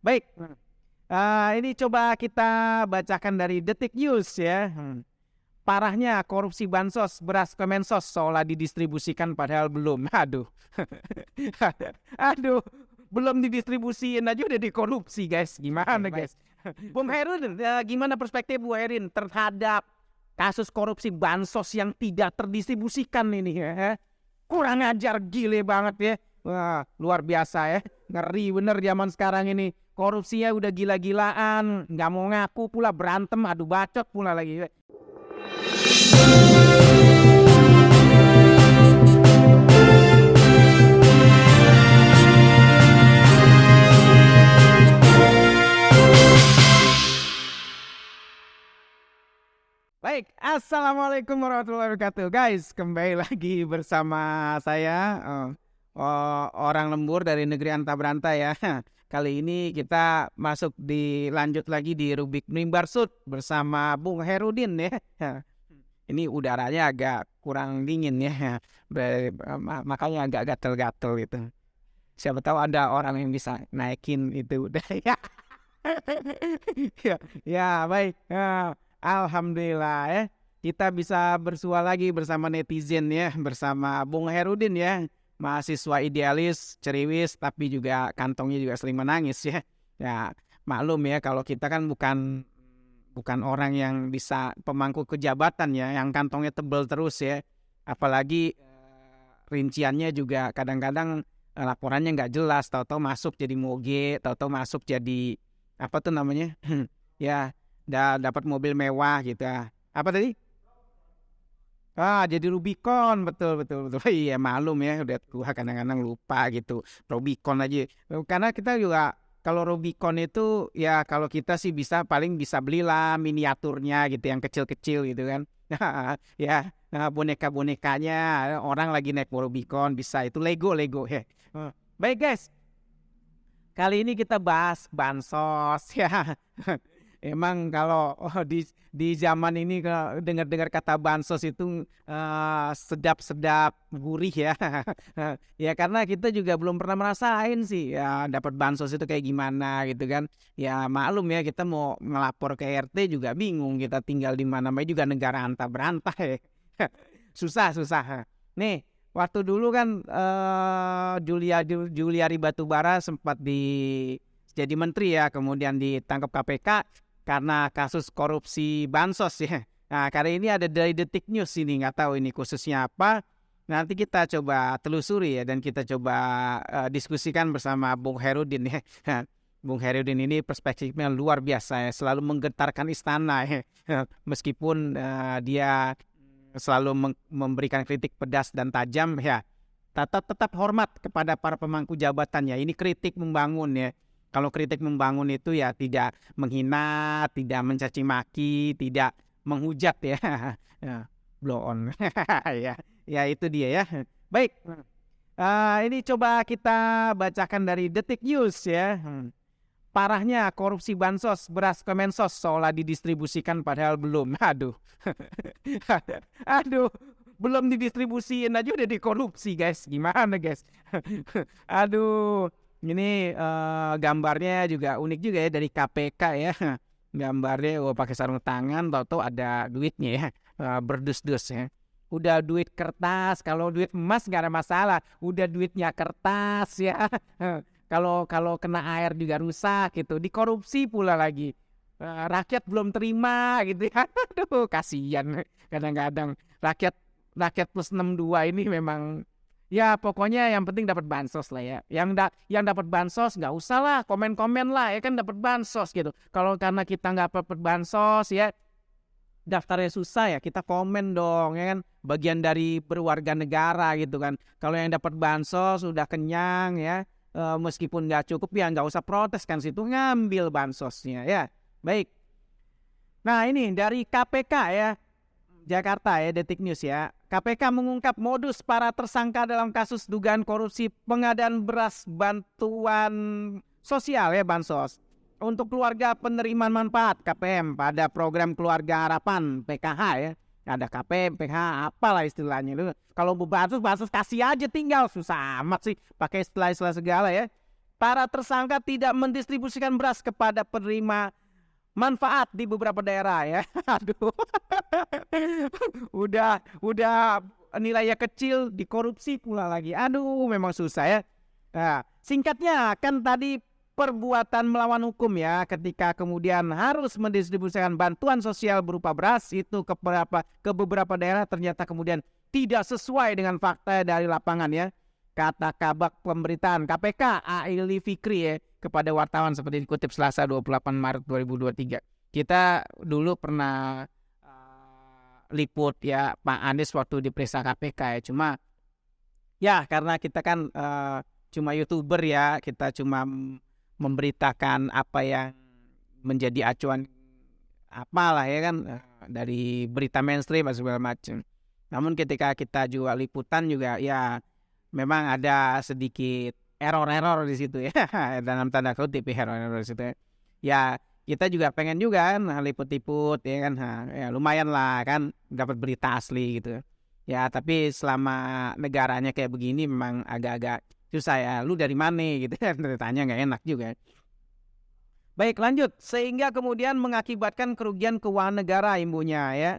Baik, ini coba kita bacakan dari Detik News ya. Parahnya korupsi bansos beras Kemensos seolah didistribusikan padahal belum. Aduh, aduh, belum didistribusiin aja udah dikorupsi guys. Gimana guys? Bung Herun, gimana perspektif Bu Erin terhadap kasus korupsi bansos yang tidak terdistribusikan ini ya? Kurang ajar, gile banget ya. Wah, luar biasa ya. Ngeri bener zaman sekarang ini. Korupsinya udah gila-gilaan. Nggak mau ngaku pula, berantem, adu bacot pula lagi. Baik, assalamualaikum warahmatullahi wabarakatuh, guys. Kembali lagi bersama saya, orang lembur dari negeri anta beranta ya. Kali ini kita lanjut lagi di Rubik Mimbar Sud bersama Bung Herudin ya. Ini udaranya agak kurang dingin ya, makanya agak gatel-gatel gitu. Siapa tahu ada orang yang bisa naikin itu udah ya. Ya, baik. Alhamdulillah ya. Kita bisa bersua lagi bersama netizen ya, bersama Bung Herudin ya. Mahasiswa idealis, ceriwis, tapi juga kantongnya juga sering menangis ya. Ya, maklum ya kalau kita kan bukan orang yang bisa pemangku kejabatan ya, yang kantongnya tebel terus ya. Apalagi rinciannya juga kadang-kadang laporannya nggak jelas, tahu-tahu masuk jadi moge, tahu-tahu masuk jadi apa tuh namanya? Ya, dapat mobil mewah gitu ya. Apa tadi? Jadi Rubicon, betul betul betul. Iya malum ya, udah tua kadang-kadang lupa gitu. Rubicon aja. Karena kita juga kalau Rubicon itu ya kalau kita sih paling bisa belilah miniaturnya gitu yang kecil-kecil gitu kan. Ya, boneka-bonekanya orang lagi naik Rubicon bisa itu Lego ya. Baik guys, kali ini kita bahas bansos ya. Emang kalau di zaman ini kalau dengar-dengar kata bansos itu sedap-sedap gurih ya. Ya karena kita juga belum pernah merasain sih ya dapat bansos itu kayak gimana gitu kan. Ya maklum ya kita mau ngelapor ke RT juga bingung kita tinggal di mana, namanya juga negara anta beranta ya. Susah. Nih, waktu dulu kan Juliari Batubara sempat jadi menteri ya, kemudian ditangkap KPK karena kasus korupsi bansos ya. Nah, kali ini ada dari Detik News ini, nggak tahu ini khususnya apa. Nanti kita coba telusuri ya dan kita coba diskusikan bersama Bung Herudin ya. Bung Herudin ini perspektifnya luar biasa ya, selalu menggetarkan istana ya. Meskipun dia selalu memberikan kritik pedas dan tajam ya. Tetap hormat kepada para pemangku jabatannya. Ini kritik membangun ya. Kalau kritik membangun itu ya tidak menghina, tidak mencaci maki, tidak menghujat ya. Ya, blow on. Ya itu dia ya. Baik. Ini coba kita bacakan dari Detik News ya. Parahnya korupsi bansos beras Kemensos seolah didistribusikan padahal belum. Aduh. Aduh, belum didistribusiin aja udah dikorupsi guys. Gimana guys? Aduh. Ini gambarnya juga unik juga ya dari KPK ya. Gambarnya pakai sarung tangan, tahu-tahu ada duitnya ya, berdus-dus ya. Udah duit kertas, kalau duit emas nggak ada masalah. Udah duitnya kertas ya. Kalau kena air juga rusak gitu. Dikorupsi pula lagi. Rakyat belum terima gitu ya. Aduh, kasihan kadang-kadang rakyat plus 62 ini memang. Ya pokoknya yang penting dapat bansos lah ya. Yang dapat bansos nggak usah lah komen-komen lah ya kan dapat bansos gitu. Kalau karena kita nggak dapat bansos ya daftarnya susah ya kita komen dong ya kan. Bagian dari berwarga negara gitu kan. Kalau yang dapat bansos sudah kenyang ya meskipun nggak cukup ya nggak usah protes kan situ ngambil bansosnya ya. Baik. Nah ini dari KPK ya. Jakarta ya, Detik News ya. KPK mengungkap modus para tersangka dalam kasus dugaan korupsi pengadaan beras bantuan sosial ya bansos untuk keluarga penerima manfaat KPM pada program Keluarga Harapan PKH ya. Ada KPM, PKH, apalah istilahnya itu. Kalau bansos kasih aja tinggal susah amat sih pakai istilah-istilah segala ya. para tersangka tidak mendistribusikan beras kepada penerima manfaat di beberapa daerah ya. Aduh. udah nilainya kecil dikorupsi pula lagi. Aduh, memang susah ya. Nah, singkatnya kan tadi perbuatan melawan hukum ya, ketika kemudian harus mendistribusikan bantuan sosial berupa beras itu ke beberapa daerah ternyata kemudian tidak sesuai dengan fakta dari lapangan ya. Kata Kabak Pemberitaan KPK Aili Fikri ya kepada wartawan seperti dikutip Selasa 28 Maret 2023. Kita dulu pernah liput ya Pak Anies waktu diperiksa KPK ya. Cuma ya karena kita kan cuma YouTuber ya, kita cuma memberitakan apa yang menjadi acuan apalah ya kan dari berita mainstream dan segala macam. Namun ketika kita juga liputan juga ya memang ada sedikit error-error di situ ya dalam tanda kutip error-error di situ ya. Ya kita juga pengen juga kan liput-liput ya kan ya lumayan lah kan dapat berita asli gitu. Ya tapi selama negaranya kayak begini memang agak-agak susah ya. Lu dari mana gitu kan tanya nggak enak juga. Baik lanjut, sehingga kemudian mengakibatkan kerugian keuangan negara imbunya ya.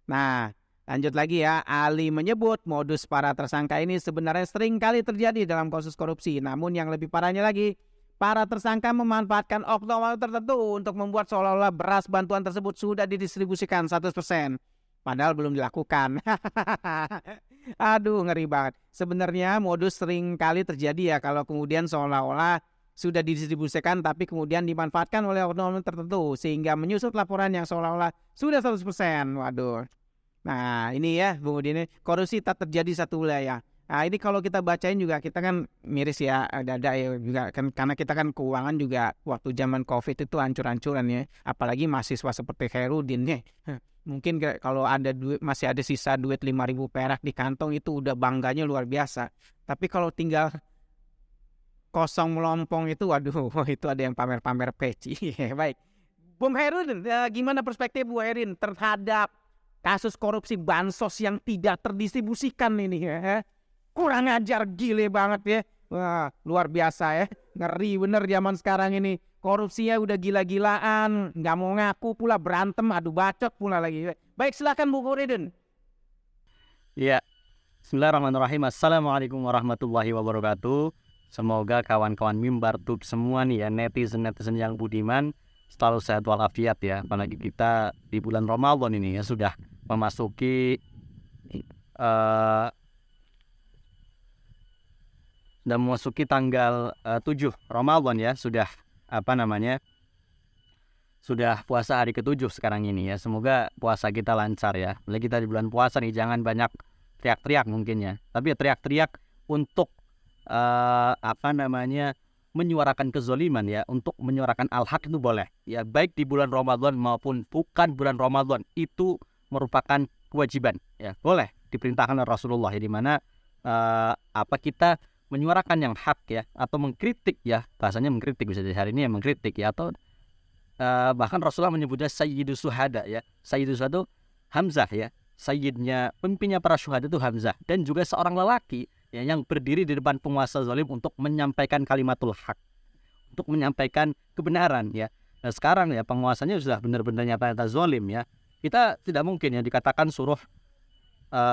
Nah lanjut lagi ya, Ali menyebut modus para tersangka ini sebenarnya sering kali terjadi dalam kasus korupsi. Namun yang lebih parahnya lagi, para tersangka memanfaatkan oknum tertentu untuk membuat seolah-olah beras bantuan tersebut sudah didistribusikan 100%. Padahal belum dilakukan. Aduh ngeri banget. Sebenarnya modus sering kali terjadi ya kalau kemudian seolah-olah sudah didistribusikan tapi kemudian dimanfaatkan oleh oknum tertentu sehingga menyusut laporan yang seolah-olah sudah 100%. Waduh. Nah ini ya Bung Udin, korupsi tak terjadi satu wilayah. Nah ini kalau kita bacain juga kita kan miris ya, ada ya juga kan karena kita kan keuangan juga waktu zaman COVID itu hancur-hancuran ya. Apalagi mahasiswa seperti Khairudin ya. Mungkin kalau ada duit, masih ada sisa duit 5.000 perak di kantong itu udah bangganya luar biasa. Tapi kalau tinggal kosong melompong itu waduh itu ada yang pamer-pamer peci. Baik. Bung Khairudin, gimana perspektif Bu Erin terhadap kasus korupsi bansos yang tidak terdistribusikan ini ya? Kurang ajar, gile banget ya. Wah, luar biasa ya. Ngeri bener zaman sekarang ini. Korupsinya udah gila-gilaan, nggak mau ngaku pula, berantem, adu bacot pula lagi. Baik, silakan Bu Khairudin. Ya, bismillahirrahmanirrahim. Assalamualaikum warahmatullahi wabarakatuh. Semoga kawan-kawan mimbar tube semua nih ya, netizen-netizen yang budiman selalu sehat walafiat ya. Apalagi kita di bulan Ramadan ini ya sudah memasuki tanggal 7 Ramadan ya, sudah sudah puasa hari ke-7 sekarang ini ya. Semoga puasa kita lancar ya. Apalagi kita di bulan puasa nih, jangan banyak teriak-teriak mungkin ya. Tapi teriak-teriak untuk menyuarakan kezoliman ya, untuk menyuarakan al-haq itu boleh ya, baik di bulan Ramadan maupun bukan bulan Ramadan, itu merupakan kewajiban ya, boleh diperintahkan oleh Rasulullah ya, dimana kita menyuarakan yang hak ya, atau mengkritik ya, bahasanya mengkritik bisa jadi hari ini ya, mengkritik ya, atau bahkan Rasulullah menyebutnya Sayyidus Syuhada ya. Sayyidus Syuhada Hamzah ya, sayyidnya, pemimpinnya para syuhada itu Hamzah, dan juga seorang lelaki ya, yang berdiri di depan penguasa zalim untuk menyampaikan kalimatul hak, untuk menyampaikan kebenaran ya. Nah sekarang ya penguasanya sudah benar-benar nyata-nyata zalim ya. Kita tidak mungkin ya dikatakan suruh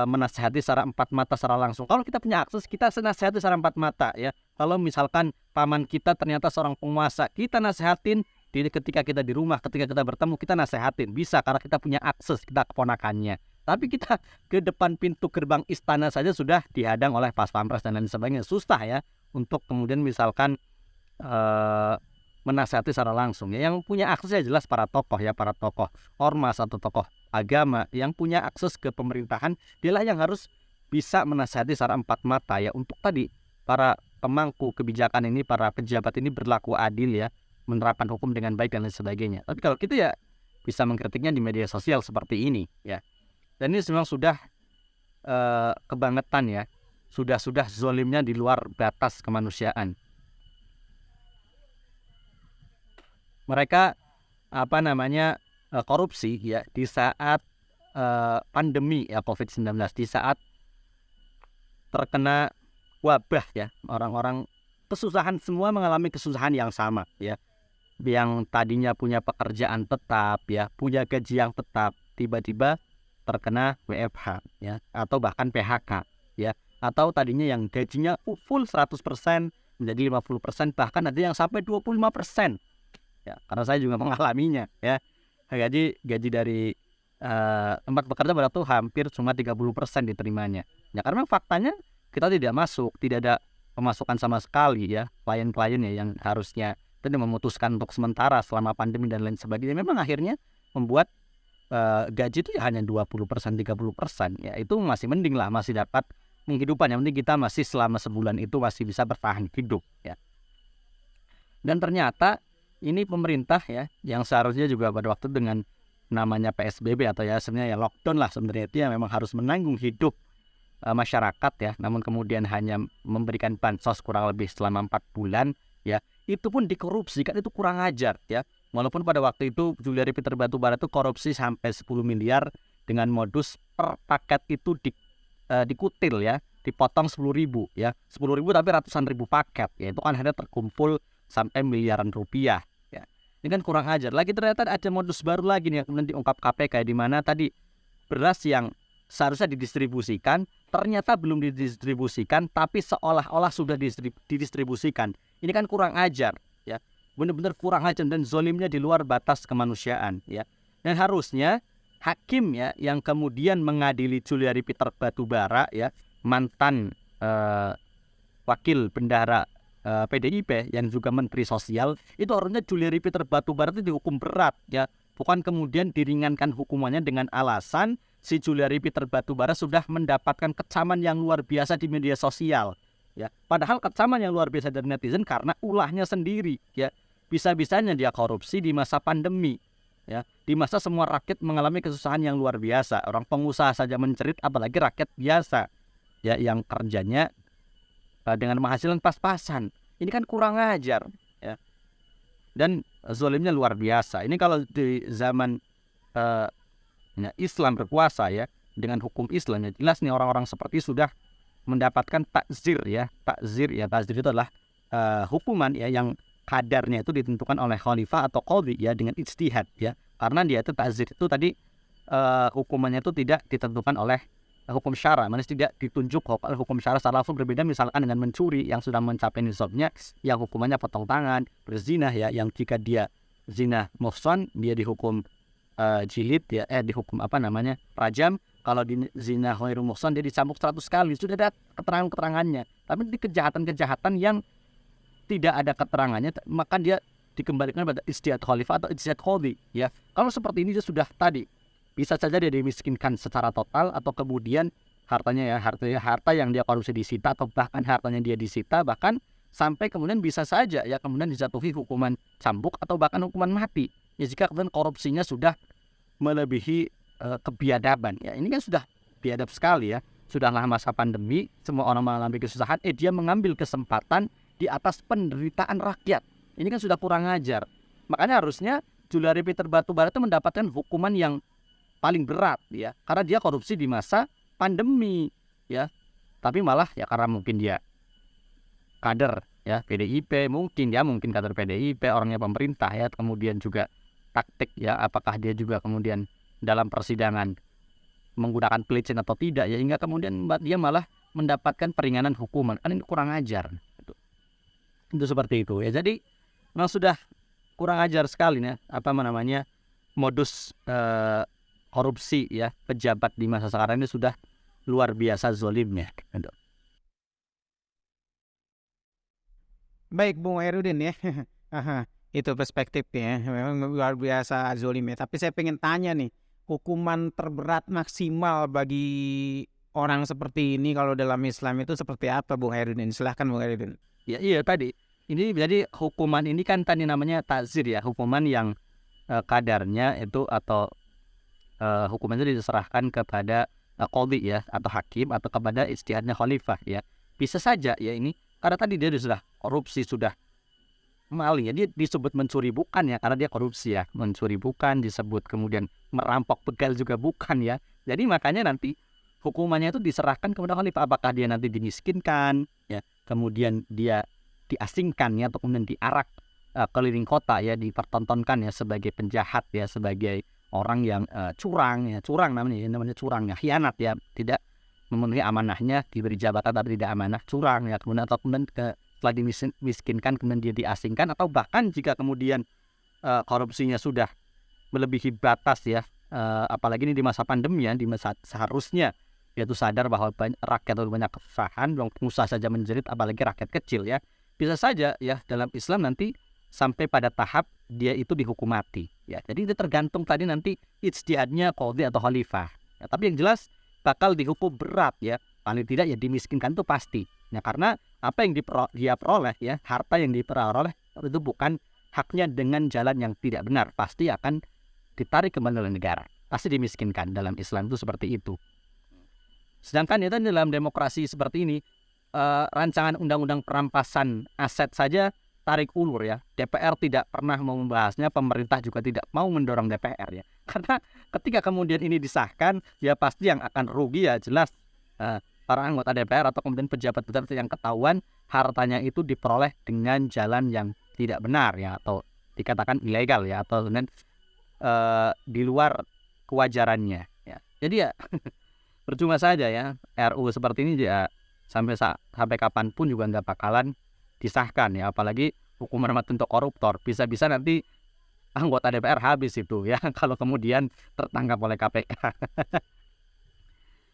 menasihati secara empat mata secara langsung. Kalau kita punya akses, kita nasihati secara empat mata ya. Kalau misalkan paman kita ternyata seorang penguasa, kita nasihatin. Ketika kita di rumah, ketika kita bertemu, kita nasihatin, bisa karena kita punya akses, kita keponakannya. Tapi kita ke depan pintu gerbang istana saja sudah dihadang oleh pas pampres dan lain sebagainya, susah ya untuk kemudian misalkan menasihati secara langsung ya. Yang punya akses ya jelas para tokoh ya, para tokoh ormas atau tokoh agama yang punya akses ke pemerintahan, dialah yang harus bisa menasihati secara empat mata ya, untuk tadi para pemangku kebijakan ini, para pejabat ini berlaku adil ya, menerapkan hukum dengan baik dan lain sebagainya. Tapi kalau kita ya bisa mengkritiknya di media sosial seperti ini ya. Dan ini memang sudah kebangetan ya, sudah zolimnya di luar batas kemanusiaan. Mereka korupsi ya di saat pandemi ya COVID-19, di saat terkena wabah ya, orang-orang kesusahan, semua mengalami kesusahan yang sama ya. Yang tadinya punya pekerjaan tetap ya, punya gaji yang tetap, tiba-tiba terkena WFH ya, atau bahkan PHK ya, atau tadinya yang gajinya full 100% menjadi 50%, bahkan ada yang sampai 25% ya, karena saya juga mengalaminya ya. Gaji dari tempat bekerja pada tuh hampir cuma 30% diterimanya ya, karena faktanya kita tidak masuk, tidak ada pemasukan sama sekali ya. Klien-kliennya yang harusnya tadi memutuskan untuk sementara selama pandemi dan lain sebagainya, memang akhirnya membuat gaji itu ya hanya 20%, 30% ya. Itu masih mending lah, masih dapat penghidupan. Yang penting kita masih selama sebulan itu masih bisa bertahan hidup ya. Dan ternyata ini pemerintah ya, yang seharusnya juga pada waktu dengan namanya PSBB atau ya sebenarnya ya lockdown lah sebenarnya, itu yang memang harus menanggung hidup masyarakat ya, namun kemudian hanya memberikan bansos kurang lebih selama 4 bulan ya, itu pun dikorupsi, kan itu kurang ajar ya. Walaupun pada waktu itu Juliari Peter Batubara itu korupsi sampai 10 miliar dengan modus per paket itu dikutil ya, dipotong 10.000 ya, 10.000 tapi ratusan ribu paket ya, itu kan akhirnya terkumpul sampai miliaran rupiah ya. Ini kan kurang ajar. Lagi ternyata ada modus baru lagi nih yang kemudian diungkap KPK, di mana tadi beras yang seharusnya didistribusikan ternyata belum didistribusikan, tapi seolah-olah sudah didistribusikan. Ini kan kurang ajar ya, benar-benar kurang ajar dan zolimnya di luar batas kemanusiaan ya. Dan harusnya hakim ya yang kemudian mengadili Juliari Peter Batubara ya, mantan wakil bendahara PDIP yang juga Menteri Sosial, itu harusnya Juliari Peter Batubara itu dihukum berat ya, bukan kemudian diringankan hukumannya dengan alasan si Juliari Peter Batubara sudah mendapatkan kecaman yang luar biasa di media sosial ya. Padahal kecaman yang luar biasa dari netizen karena ulahnya sendiri ya. Bisa-bisanya dia korupsi di masa pandemi ya, di masa semua rakyat mengalami kesusahan yang luar biasa. Orang pengusaha saja mencerit, apalagi rakyat biasa ya yang kerjanya dengan penghasilan pas-pasan. Ini kan kurang ajar ya. Dan zolimnya luar biasa. Ini kalau di zaman Islam berkuasa ya, dengan hukum Islam ya, jelas nih orang-orang seperti sudah mendapatkan takzir ya. Takzir itu adalah hukuman ya yang kadarnya itu ditentukan oleh khalifah atau qadhi ya, dengan ijtihad ya. Karena dia itu takzir itu tadi hukumannya itu tidak ditentukan oleh hukum syara, maksudnya tidak ditunjuk hukum syara secara langsung. Berbeda misalkan dengan mencuri yang sudah mencapai nisabnya, yang hukumannya potong tangan. Berzina ya, yang jika dia zina muhsan dia dihukum jilid ya, dihukum rajam. Kalau di zina ghairu muhsan dia dicambuk 100 kali. Sudah ada keterangannya. Tapi di kejahatan-kejahatan yang tidak ada keterangannya, maka dia dikembalikan pada ijtihad khalifah atau ijtihad qadhi ya. Kalau seperti ini dia sudah tadi bisa saja dia dimiskinkan secara total, atau kemudian harta yang dia korupsi disita, atau bahkan hartanya dia disita, bahkan sampai kemudian bisa saja ya kemudian dijatuhi hukuman cambuk atau bahkan hukuman mati ya, jika kemudian korupsinya sudah melebihi kebiadaban ya. Ini kan sudah biadab sekali ya. Sudahlah masa pandemi, semua orang mengalami kesusahan, dia mengambil kesempatan di atas penderitaan rakyat. Ini kan sudah kurang ajar. Makanya harusnya Juliari Peter Batubara itu mendapatkan hukuman yang paling berat ya, karena dia korupsi di masa pandemi ya. Tapi malah ya karena mungkin dia kader ya PDIP, mungkin kader PDIP, orangnya pemerintah ya, kemudian juga taktik ya, apakah dia juga kemudian dalam persidangan menggunakan pelecehan atau tidak ya, hingga kemudian dia malah mendapatkan peringanan hukuman. Kan ini kurang ajar itu seperti itu ya. Jadi memang sudah kurang ajar sekali ya modus korupsi ya pejabat di masa sekarang ini sudah luar biasa zolimnya. Baik Bung Herudin ya. Itu perspektifnya ya. Memang luar biasa zolimnya. Tapi saya pengen tanya nih, hukuman terberat maksimal bagi orang seperti ini kalau dalam Islam itu seperti apa Bung Herudin? Silahkan Bung Herudin. Ya iya tadi. Ini jadi hukuman ini kan tadi namanya ta'zir ya, hukuman yang kadarnya itu atau hukuman itu diserahkan kepada qadhi ya, atau hakim, atau kepada ijtihadnya khalifah ya. Bisa saja ya ini karena tadi dia sudah korupsi, sudah maling ya, dia disebut mencuri bukan ya, karena dia korupsi ya, mencuri bukan, disebut kemudian merampok begal juga bukan ya. Jadi makanya nanti hukumannya itu diserahkan kepada khalifah, apakah dia nanti dimiskinkan ya, kemudian dia diasingkan ya, atau kemudian diarak keliling kota ya, dipertontonkan ya sebagai penjahat ya, sebagai orang yang curang ya, curang namanya curang ya, khianat ya, tidak memenuhi amanahnya, diberi jabatan tapi tidak amanah, curang ya, kemudian atau kemudian setelah dimiskinkan kemudian dia diasingkan, atau bahkan jika kemudian korupsinya sudah melebihi batas ya, apalagi ini di masa pandemi ya, di masa seharusnya dia tuh sadar bahwa rakyat itu banyak kesusahan, pengusaha saja menjerit apalagi rakyat kecil ya, bisa saja ya dalam Islam nanti sampai pada tahap dia itu dihukum mati ya. Jadi itu tergantung tadi nanti ijtihadnya qadhi atau khalifah ya, tapi yang jelas bakal dihukum berat ya, paling tidak ya dimiskinkan itu pasti ya, karena apa yang dia peroleh ya, harta yang diperoleh itu bukan haknya dengan jalan yang tidak benar, pasti akan ditarik kembali oleh negara, pasti dimiskinkan. Dalam Islam itu seperti itu. Sedangkan ya dalam demokrasi seperti ini, rancangan undang-undang perampasan aset saja tarik ulur ya, DPR tidak pernah mau membahasnya, pemerintah juga tidak mau mendorong DPR ya, karena ketika kemudian ini disahkan ya pasti yang akan rugi ya jelas para anggota DPR atau kemudian pejabat-pejabat yang ketahuan hartanya itu diperoleh dengan jalan yang tidak benar ya, atau dikatakan ilegal ya, atau kemudian di luar kewajarannya ya. Jadi ya percuma saja ya RU seperti ini ya, sampai kapanpun juga nggak bakalan disahkan ya, apalagi hukuman mati untuk koruptor, bisa-bisa nanti anggota DPR habis itu ya kalau kemudian tertangkap oleh KPK.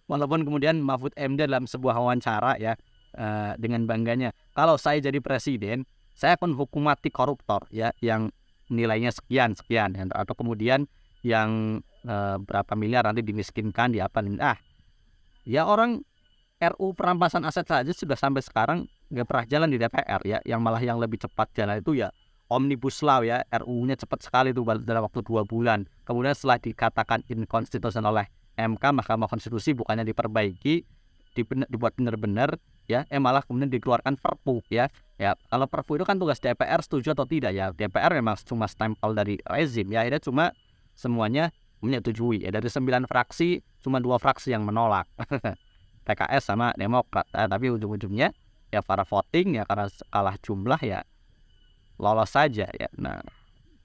Walaupun kemudian Mahfud MD dalam sebuah wawancara ya dengan bangganya, kalau saya jadi presiden saya akan hukum mati koruptor ya, yang nilainya sekian ya, atau kemudian yang berapa miliar nanti dimiskinkan di apa ya. Orang RU perampasan aset saja sudah sampai sekarang nggak pernah jalan di DPR ya, yang malah yang lebih cepat jalan itu ya Omnibus Law ya, RU-nya cepat sekali itu dalam waktu 2 bulan. Kemudian setelah dikatakan inkonstitusional oleh MK, Mahkamah Konstitusi, bukannya diperbaiki, dibuat benar-benar ya, malah kemudian dikeluarkan Perpu ya. Ya, kalau Perpu itu kan tugas DPR setuju atau tidak ya. DPR memang cuma stempel dari rezim ya, akhirnya cuma semuanya menyetujui ya. Dari 9 fraksi cuma 2 fraksi yang menolak. PKS sama Demokrat, tapi ujung-ujungnya ya para voting ya, karena kalah jumlah ya lolos saja ya. Nah,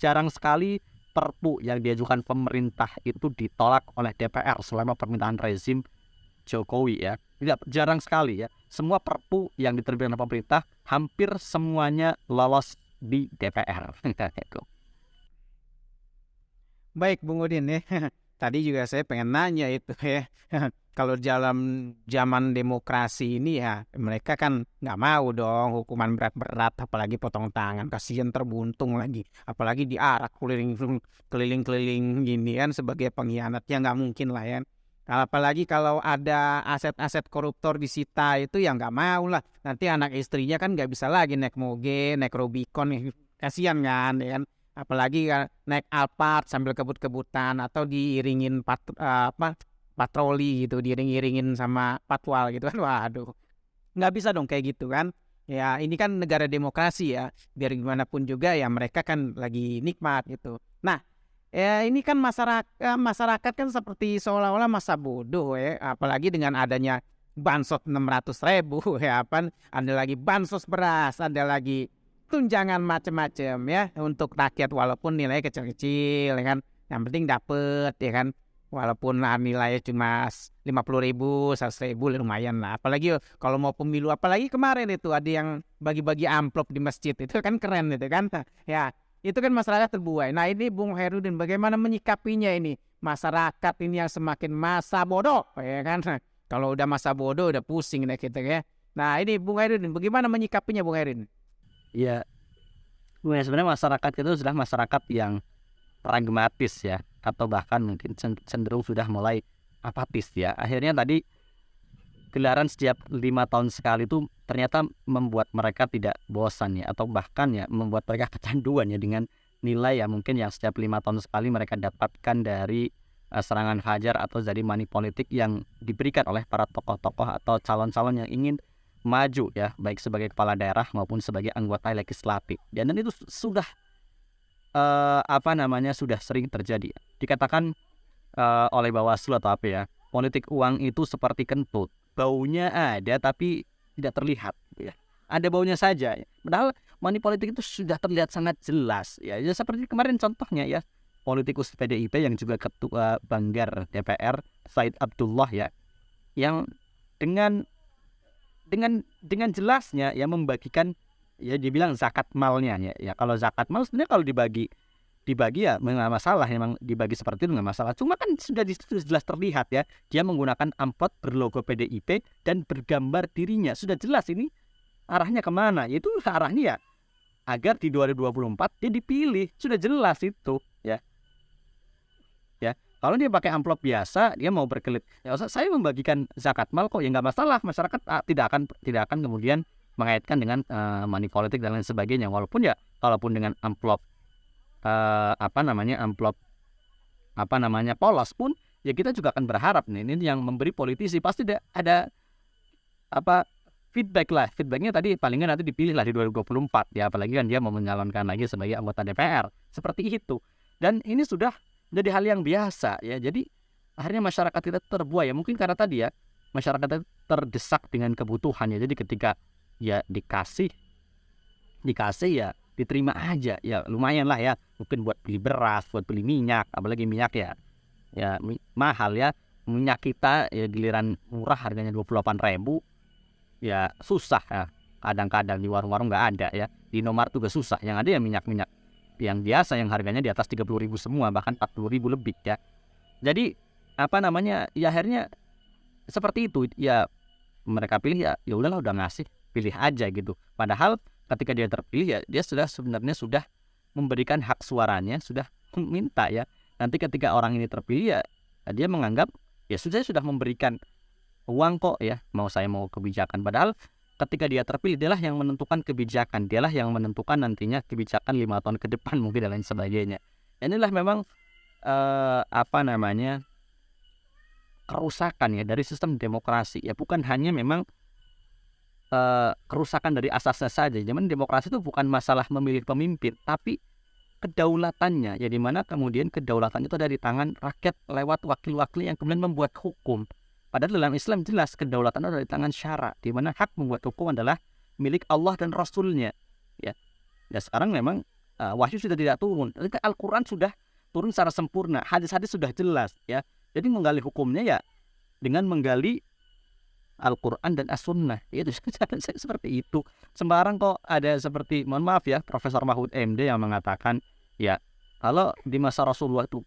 jarang sekali Perpu yang diajukan pemerintah itu ditolak oleh DPR selama permintaan rezim Jokowi ya. Jarang sekali ya. Semua Perpu yang diterbitkan oleh pemerintah hampir semuanya lolos di DPR. Baik Bung Udin ya. Tadi juga saya pengen nanya itu ya. Kalau dalam zaman demokrasi ini ya, mereka kan nggak mau dong hukuman berat-berat, apalagi potong tangan, kasihan terbuntung lagi, apalagi diarak keliling-keliling gini kan sebagai pengkhianatnya, nggak mungkin lah ya. Apalagi kalau ada aset-aset koruptor disita itu ya nggak mau lah. Nanti anak istrinya kan nggak bisa lagi naik moge, naik Rubicon, kasihan kan ya kan. Apalagi naik Alphard sambil kebut-kebutan atau diiringin patroli gitu, diiring-iringin sama patwal gitu kan. Waduh, nggak bisa dong kayak gitu kan ya. Ini kan negara demokrasi ya, biar gimana pun juga ya mereka kan lagi nikmat gitu. Nah ya ini kan masyarakat kan seperti seolah-olah masa bodoh ya, apalagi dengan adanya bansos 600.000 ya apa, ada lagi bansos beras, ada lagi tunjangan macam-macam ya untuk rakyat, walaupun nilainya kecil-kecil ya kan, yang penting dapet ya kan, walaupun nilainya cuma 50.000, 100.000 lumayan lah. Apalagi kalau mau pemilu, apalagi kemarin itu ada yang bagi-bagi amplop di masjid, itu kan keren itu kan ya. Itu kan masyarakat terbuai. Nah ini Bung Hairudin bagaimana menyikapinya ini masyarakat ini yang semakin masa bodoh ya kan. Kalau udah masa bodoh udah pusing deh kita ya. Nah ini Bung Hairudin bagaimana menyikapinya Bung Hairudin? Ya, sebenarnya masyarakat itu sudah masyarakat yang pragmatis ya, atau bahkan mungkin cenderung sudah mulai apatis ya. Akhirnya tadi gelaran setiap 5 tahun sekali itu ternyata membuat mereka tidak bosan ya, atau bahkan ya membuat mereka kecanduan ya dengan nilai ya mungkin yang setiap 5 tahun sekali mereka dapatkan dari serangan fajar atau dari money politik yang diberikan oleh para tokoh-tokoh atau calon-calon yang ingin maju ya, baik sebagai kepala daerah maupun sebagai anggota legislatif. Dan itu sudah sudah sering terjadi. Dikatakan oleh Bawaslu atau apa ya, politik uang itu seperti kentut, baunya ada tapi tidak terlihat ya. ada baunya saja. Padahal money politik itu sudah terlihat sangat jelas ya. Ya seperti kemarin contohnya ya, politikus PDIP yang juga ketua Banggar DPR Said Abdullah ya, yang dengan jelasnya ya membagikan, ya dibilang zakat malnya ya. Ya kalau zakat mal sebenarnya kalau dibagi ya nggak masalah, memang dibagi seperti itu nggak masalah. Cuma kan sudah jelas terlihat ya, dia menggunakan amplop berlogo PDIP dan bergambar dirinya. Sudah jelas ini arahnya kemana. Yaitu arahnya ya agar di 2024 dia dipilih. Sudah jelas itu ya. Ya, kalau dia pakai amplop biasa, dia mau berkelit, ya saya membagikan zakat mal kok, ya nggak masalah. Masyarakat tidak akan kemudian mengaitkan dengan money politik dan lain sebagainya. Walaupun ya, kalaupun dengan amplop polos pun, ya kita juga akan berharap nih, ini yang memberi politisi pasti ada feedback lah. Feedbacknya tadi paling nggak nanti dipilih lah di 2024 ya, apalagi kan dia mau menyalonkan lagi sebagai anggota DPR seperti itu. Dan ini sudah jadi hal yang biasa ya. Jadi akhirnya masyarakat kita terbuai ya, mungkin karena tadi ya masyarakat kita terdesak dengan kebutuhan ya. Jadi ketika ya dikasih ya diterima aja ya, lumayan lah ya, mungkin buat beli beras, buat beli minyak, apalagi minyak ya mahal ya. Minyak kita ya giliran murah harganya 28.000 ya susah ya. Kadang-kadang di warung-warung nggak ada ya, di Indomaret juga susah. Yang ada ya minyak-minyak yang biasa yang harganya di atas 30.000 semua, bahkan 40.000 lebih ya. Jadi ya akhirnya seperti itu ya, mereka pilih ya udahlah, udah ngasih, pilih aja gitu. Padahal ketika dia terpilih ya dia sebenarnya sudah memberikan hak suaranya, sudah minta ya. Nanti ketika orang ini terpilih ya dia menganggap ya sudah memberikan uang kok ya, mau kebijakan. Padahal ketika dia terpilih, dialah yang menentukan kebijakan, dialah yang menentukan nantinya kebijakan 5 tahun ke depan mungkin dan lain sebagainya. Inilah memang kerusakan ya dari sistem demokrasi ya, bukan hanya memang kerusakan dari asasnya saja. Zaman demokrasi itu bukan masalah memilih pemimpin, tapi kedaulatannya ya, dimana kemudian kedaulatan itu ada di tangan rakyat lewat wakil-wakil yang kemudian membuat hukum. Padahal dalam Islam jelas kedaulatan ada di tangan syara, di mana hak membuat hukum adalah milik Allah dan Rasulnya. Ya, sekarang memang wahyu sudah tidak turun, Al-Quran sudah turun secara sempurna, hadis-hadis sudah jelas. Ya, jadi menggali hukumnya ya dengan menggali Al-Quran dan As-Sunnah. Itu seperti itu. Sembarang kok ada seperti, mohon maaf ya, Profesor Mahfud MD yang mengatakan ya kalau di masa Rasulullah itu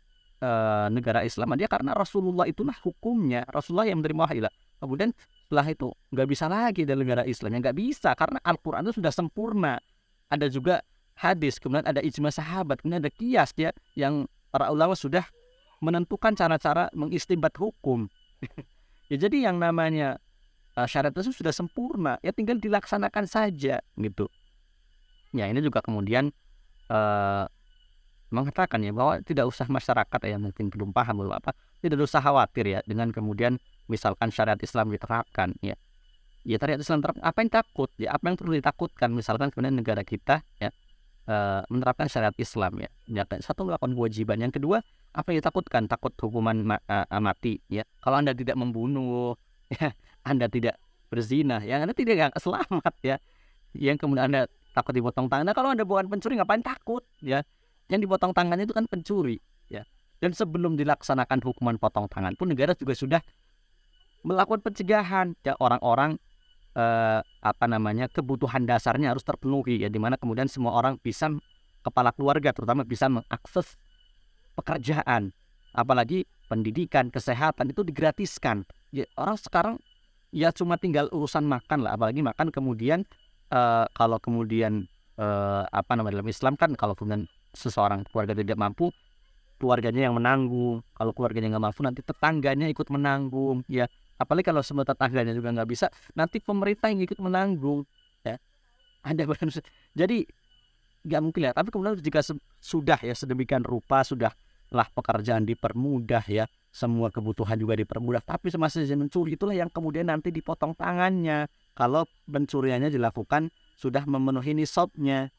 negara Islam dia karena Rasulullah itulah hukumnya, Rasulullah yang menerima wahyu. Kemudian setelah itu nggak bisa lagi dari negara Islam, nggak bisa karena Al-Quran itu sudah sempurna. Ada juga hadis, kemudian ada ijma sahabat, kemudian ada qiyas ya, yang para ulama sudah menentukan cara-cara mengistinbat hukum. Ya jadi yang namanya syariat itu sudah sempurna, ya tinggal dilaksanakan saja gitu. Ya ini juga kemudian mengatakan ya bahwa tidak usah masyarakat yang mungkin belum paham belum tidak usah khawatir ya dengan kemudian misalkan syariat Islam diterapkan ya. Ya syariat Islam terapkan, apa yang takut ya, apa yang perlu ditakutkan misalkan kemudian negara kita ya menerapkan syariat Islam ya. Satu, melakukan kewajiban. Yang kedua, apa yang ditakutkan? Takut hukuman mati ya. Kalau Anda tidak membunuh ya, Anda tidak berzina ya, Anda tidak selamat ya. Yang kemudian Anda takut dipotong tangan. Nah, kalau Anda bukan pencuri ngapain takut ya? Yang dipotong tangannya itu kan pencuri ya. Dan sebelum dilaksanakan hukuman potong tangan pun negara juga sudah melakukan pencegahan ya, orang-orang kebutuhan dasarnya harus terpenuhi ya, dimana kemudian semua orang bisa, kepala keluarga terutama, bisa mengakses pekerjaan, apalagi pendidikan, kesehatan itu digratiskan ya. Orang sekarang ya cuma tinggal urusan makan lah, apalagi makan kemudian kalau kemudian dalam Islam kan kalau kemudian seseorang keluarga tidak mampu, keluarganya yang menanggung. Kalau keluarganya nggak mampu, nanti tetangganya ikut menanggung ya. Apalagi kalau semua tetangganya juga nggak bisa, nanti pemerintah yang ikut menanggung ya. Ada jadi nggak mungkin ya. Tapi kemudian jika sudah ya sedemikian rupa, sudahlah pekerjaan dipermudah ya, semua kebutuhan juga dipermudah, tapi masih mencuri, itulah yang kemudian nanti dipotong tangannya kalau pencuriannya dilakukan sudah memenuhi nisabnya.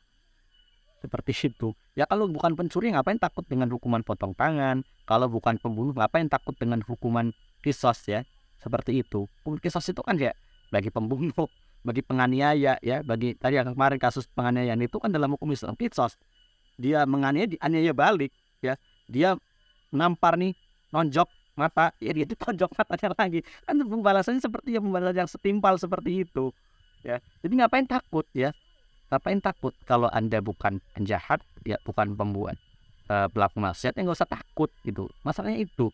Seperti itu ya. Kalau bukan pencuri ngapain takut dengan hukuman potong tangan? Kalau bukan pembunuh ngapain takut dengan hukuman qisas ya? Seperti itu. Hukuman qisas itu kan ya bagi pembunuh, bagi penganiaya ya, bagi tadi yang kemarin kasus penganiayaan itu kan dalam hukum Islam qisas. Dia menganiaya dianiaya balik ya. Dia nampar nih, nonjok mata, ya dia ditonjok matanya lagi. Kan pembalasannya seperti yang pembalasan yang setimpal seperti itu ya. Jadi ngapain takut ya? Ngapain takut kalau Anda bukan penjahat ya, bukan pembuat pelaku maksiat, ya nggak usah takut gitu. Masalahnya itu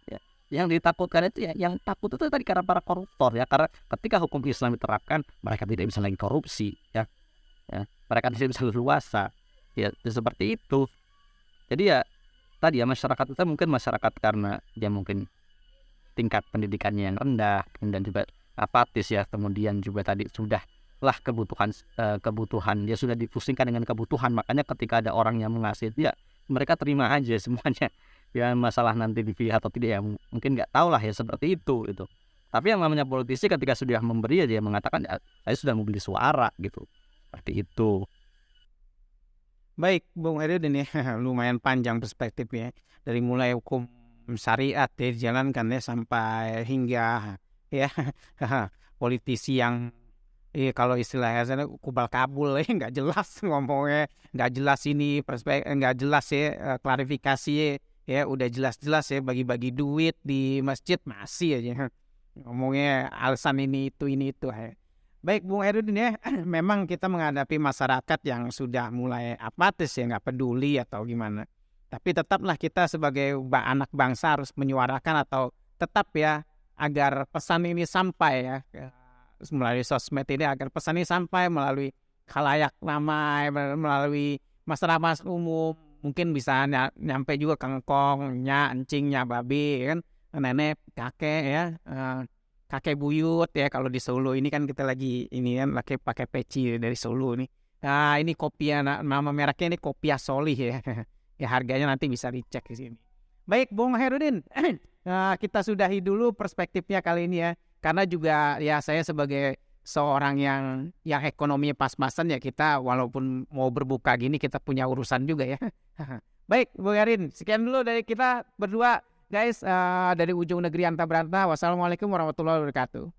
ya. Yang ditakutkan itu ya, yang takut itu tadi karena para koruptor ya, karena ketika hukum Islam diterapkan mereka tidak bisa lagi korupsi ya, mereka tidak bisa leluasa ya, seperti itu. Jadi ya tadi ya, masyarakat kita mungkin masyarakat karena dia mungkin tingkat pendidikannya yang rendah dan juga apatis ya, kemudian juga tadi sudah lah kebutuhan dia sudah dipusingkan dengan kebutuhan, makanya ketika ada orang yang mengasih ya mereka terima aja semuanya ya, masalah nanti dipilih atau tidak ya mungkin nggak tahu lah ya, seperti itu gitu. Tapi yang namanya politisi ketika sudah memberi ya dia mengatakan ya, saya sudah membeli suara gitu, seperti itu. Baik, Bung Herudin ya, lumayan panjang perspektifnya dari mulai hukum syariat ya dijalankan ya sampai hingga ya politisi yang kalau istilahnya sana kubal kabul ya, nggak jelas ngomongnya, nggak jelas ini nggak jelas ya, klarifikasi ya udah jelas-jelas ya bagi-bagi duit di masjid masih aja ngomongnya alasan ini itu ya. Baik Bung Herudin ya, memang kita menghadapi masyarakat yang sudah mulai apatis ya, nggak peduli atau gimana. Tapi tetaplah kita sebagai anak bangsa harus menyuarakan atau tetap ya agar pesan ini sampai ya melalui sosmed ini, agar pesan ini sampai melalui khalayak ramai, melalui masyarakat umum, mungkin bisa nyampe juga ke engkong, nya, encing, nya, babi kan, nenek, kakek ya, kakek buyut ya. Kalau di Solo ini kan kita lagi ini kan pakai peci dari Solo nih. Nah ini kopiah, nama mereknya ini Kopiah Solih ya. Ya harganya nanti bisa dicek di sini. Baik Bung Herudin, nah, kita sudahi dulu perspektifnya kali ini ya. Karena juga ya saya sebagai seorang yang ekonominya pas-pasan ya, kita walaupun mau berbuka gini kita punya urusan juga ya. Baik Bung Herudin, sekian dulu dari kita berdua guys, dari ujung negeri anta berantah. Wassalamualaikum warahmatullahi wabarakatuh.